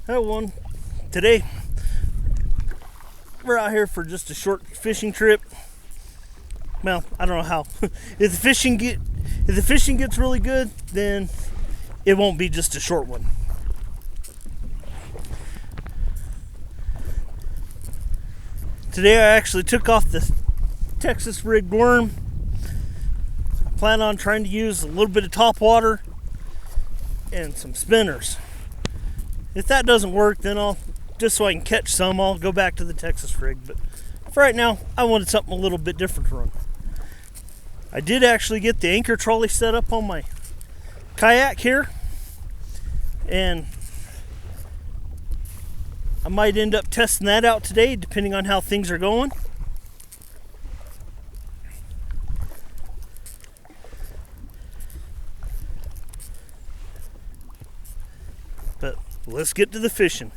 Hello, today we're out here for just a short fishing trip. Well, I don't know how. If the fishing gets really good, then it won't be just a short one. Today I actually took off the Texas rigged worm. I plan on trying to use a little bit of top water and some spinners. If that doesn't work, then just so I can catch some, I'll go back to the Texas rig. But for right now, I wanted something a little bit different to run. I did actually get the anchor trolley set up on my kayak here, and I might end up testing that out today, depending on how things are going. But let's get to the fishing.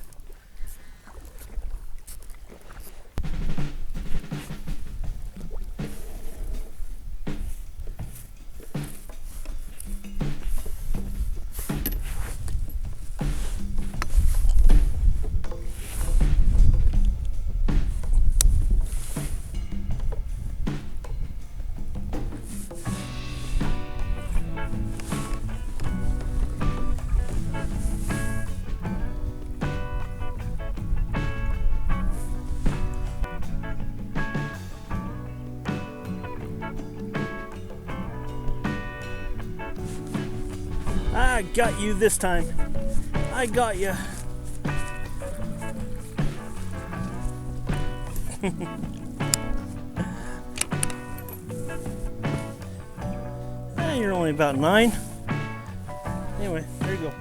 I got you this time. I got you. You're only about 9. Anyway, there you go.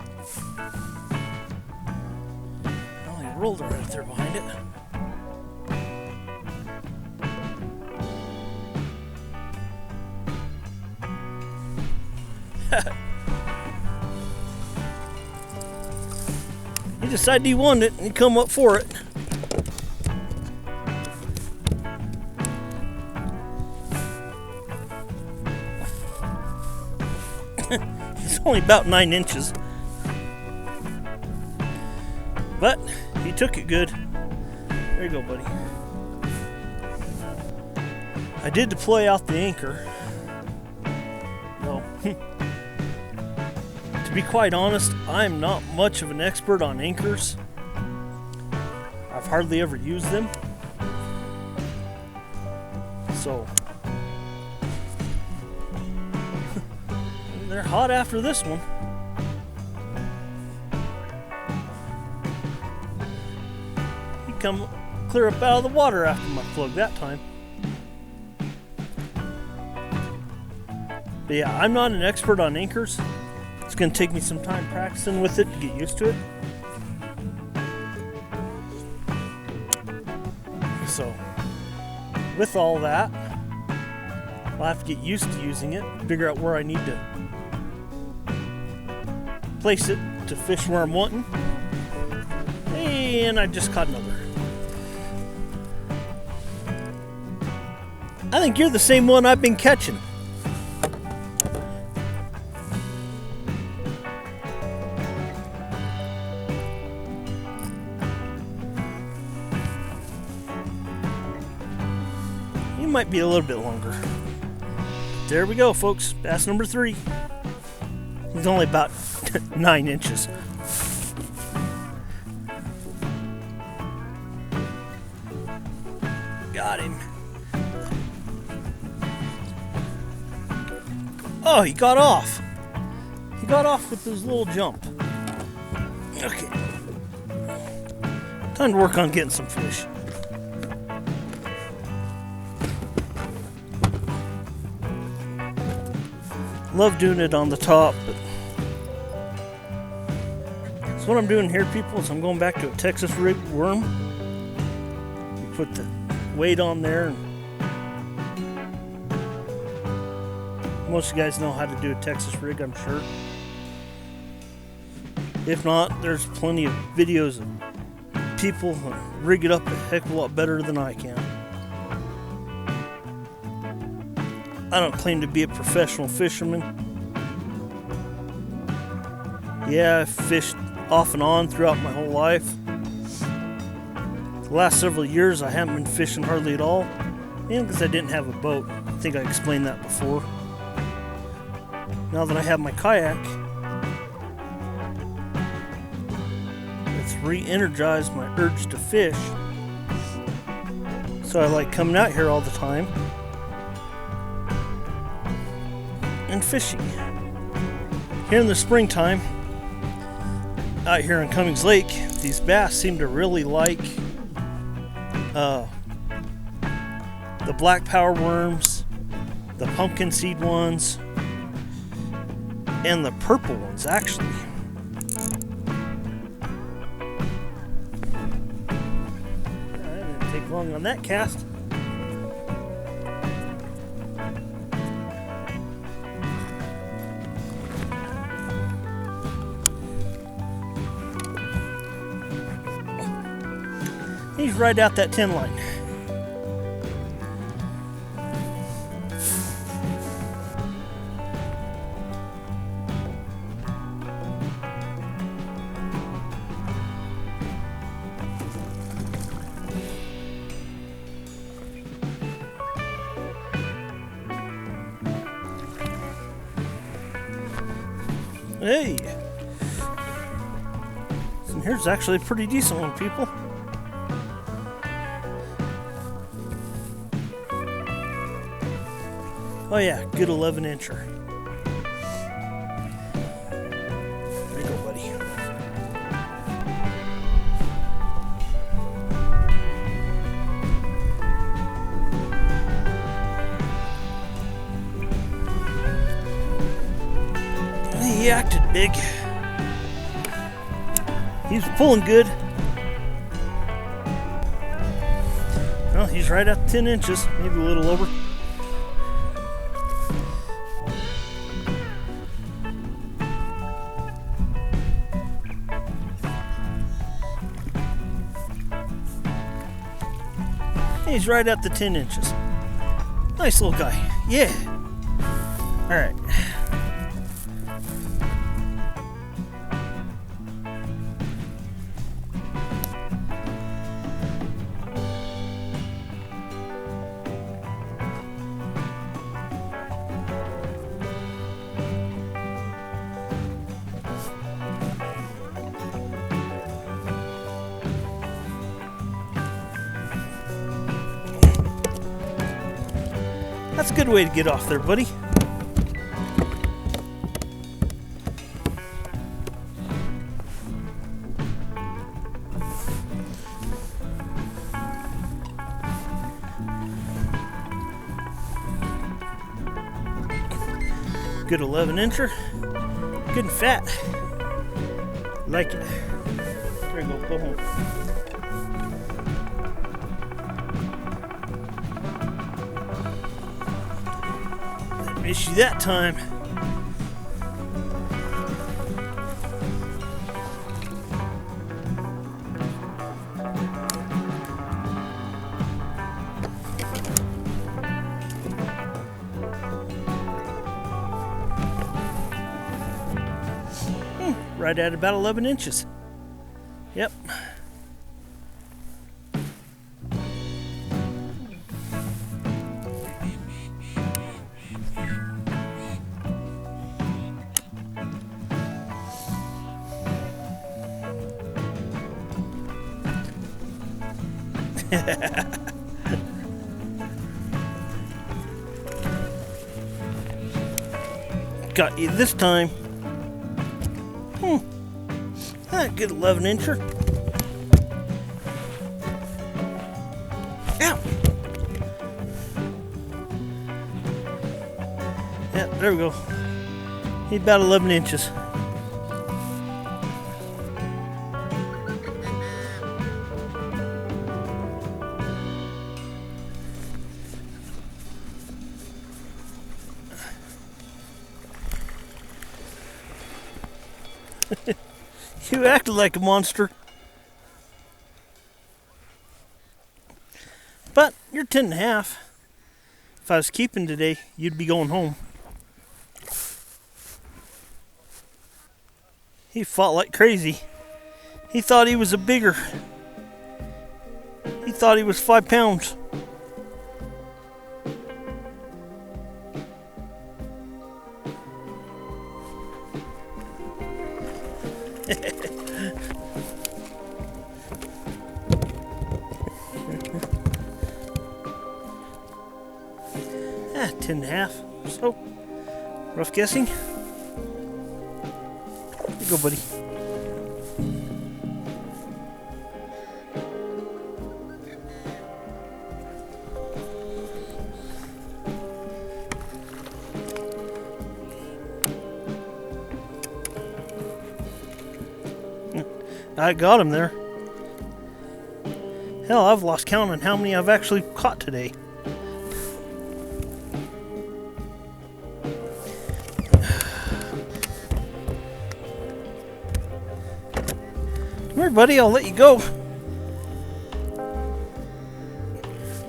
Oh, you rolled right up there behind it. He decided he wanted it and he come up for it. It's only about 9 inches. But he took it good. There you go, buddy. I did deploy out the anchor. Well, to be quite honest, I'm not much of an expert on anchors. I've hardly ever used them. So, they're hot after this one. He come clear up out of the water after my plug that time. But yeah, I'm not an expert on anchors. It's going to take me some time practicing with it to get used to it. So, with all that, I'll have to get used to using it, figure out where I need to place it to fish where I'm wanting. And I just caught another. I think you're the same one I've been catching. Might be a little bit longer. There we go, folks. Bass number 3. He's only about 9 inches. Got him. Oh, he got off. He got off with his little jump. Okay. Time to work on getting some fish. Love doing it on the top, but so what I'm doing here, people, is I'm going back to a Texas rigged worm. You put the weight on there, and most of you guys know how to do a Texas rig, I'm sure. If not, there's plenty of videos of people who rig it up a heck of a lot better than I can. I don't claim to be a professional fisherman. Yeah, I fished off and on throughout my whole life. The last several years I haven't been fishing hardly at all, and because I didn't have a boat. I think I explained that before. Now that I have my kayak, it's re-energized my urge to fish. So I like coming out here all the time and fishing. Here in the springtime, out here in Cummings Lake, these bass seem to really like the black power worms, the pumpkin seed ones, and the purple ones actually. That didn't take long on that cast. He's right out that 10 line. Hey! And here's actually a pretty decent one, people. Oh yeah, good 11-incher. There you go, buddy. He acted big. He's pulling good. Well, he's right at 10 inches, maybe a little over. He's right at the 10 inches. Nice little guy. Yeah. All right. That's a good way to get off there, buddy. Good 11-incher. Good and fat. Like it. There you go, go home. Issue that time. Right at about 11 inches. Yep. Got you this time. Good 11-incher. Ow! Yeah, there we go. He's about 11 inches. You acted like a monster. But you're 10 and a half. If I was keeping today, you'd be going home. He fought like crazy. He thought he was a bigger. He thought he was 5 pounds. Ah, 10.5. So, rough guessing. Here you go, buddy. I got him there. Hell, I've lost count on how many I've actually caught today. Come here, buddy, I'll let you go.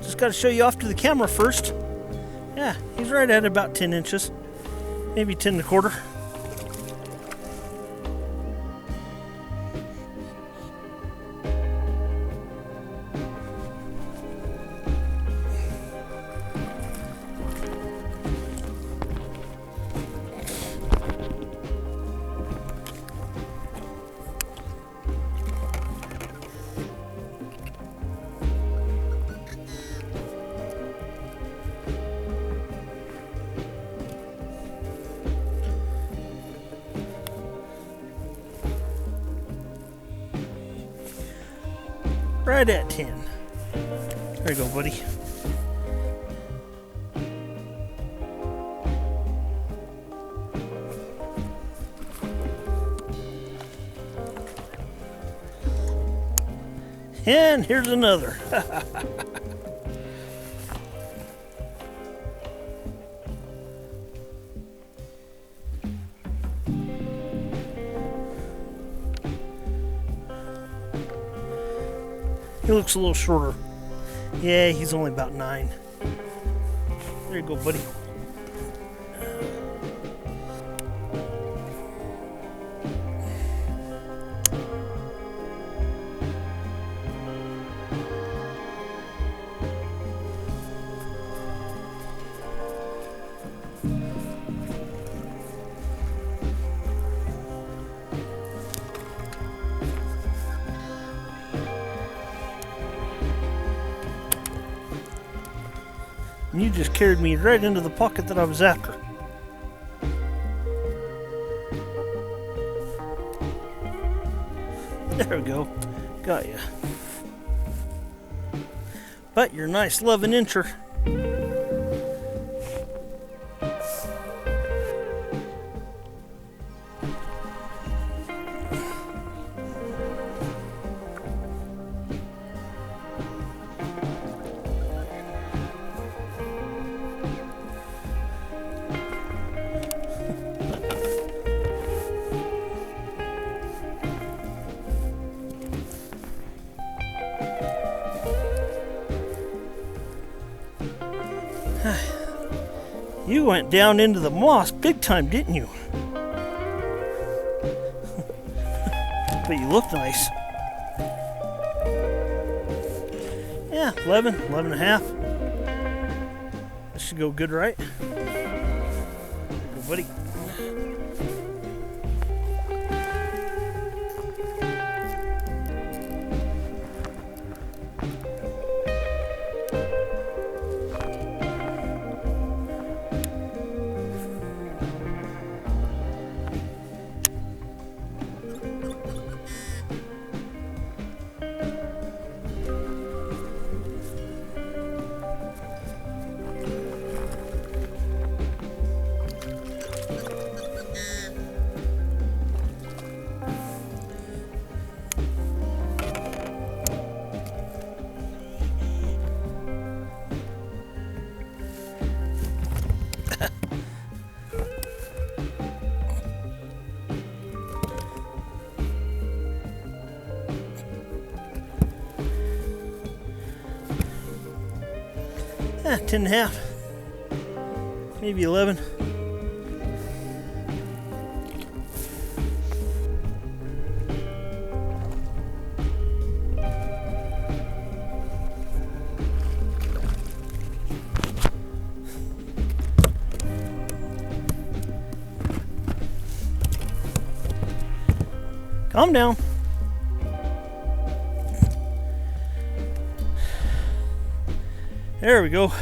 Just got to show you off to the camera first. Yeah, he's right at about 10 inches. Maybe 10 1/4. Right at 10. There you go, buddy. And here's another. He looks a little shorter. Yeah, he's only about 9. There you go, buddy. And you just carried me right into the pocket that I was after. There we go. Got you. But you're a nice 11-incher. You went down into the moss big time, didn't you? But you look nice. Yeah, 11, 11.5. That should go good, right? There you go, buddy. Yeah, 10.5. Maybe 11. Calm down. There we go.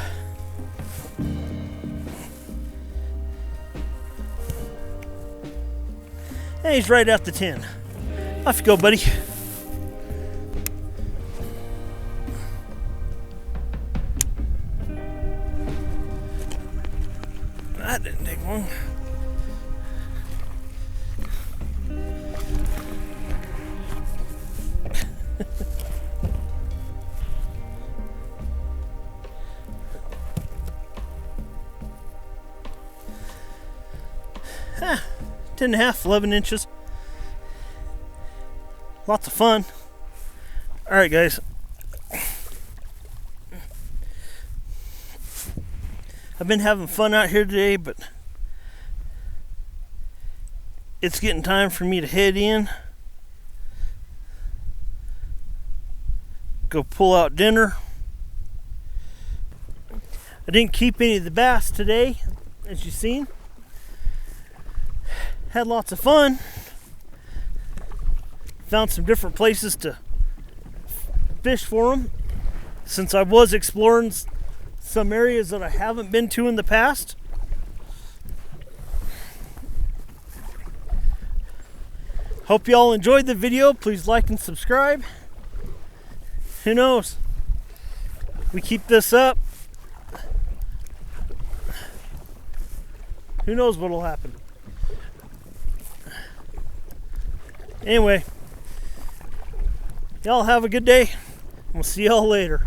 And he's right at the 10. Off you go, buddy. That didn't take long. Ah, 10 and a half, 11 inches. Lots of fun. Alright, guys. I've been having fun out here today, but it's getting time for me to head in. Go pull out dinner. I didn't keep any of the bass today, as you've seen. Had lots of fun. Found some different places to fish for them, since I was exploring some areas that I haven't been to in the past. Hope y'all enjoyed the video. Please like and subscribe. Who knows? We keep this up. Who knows what'll happen? Anyway, y'all have a good day. We'll see y'all later.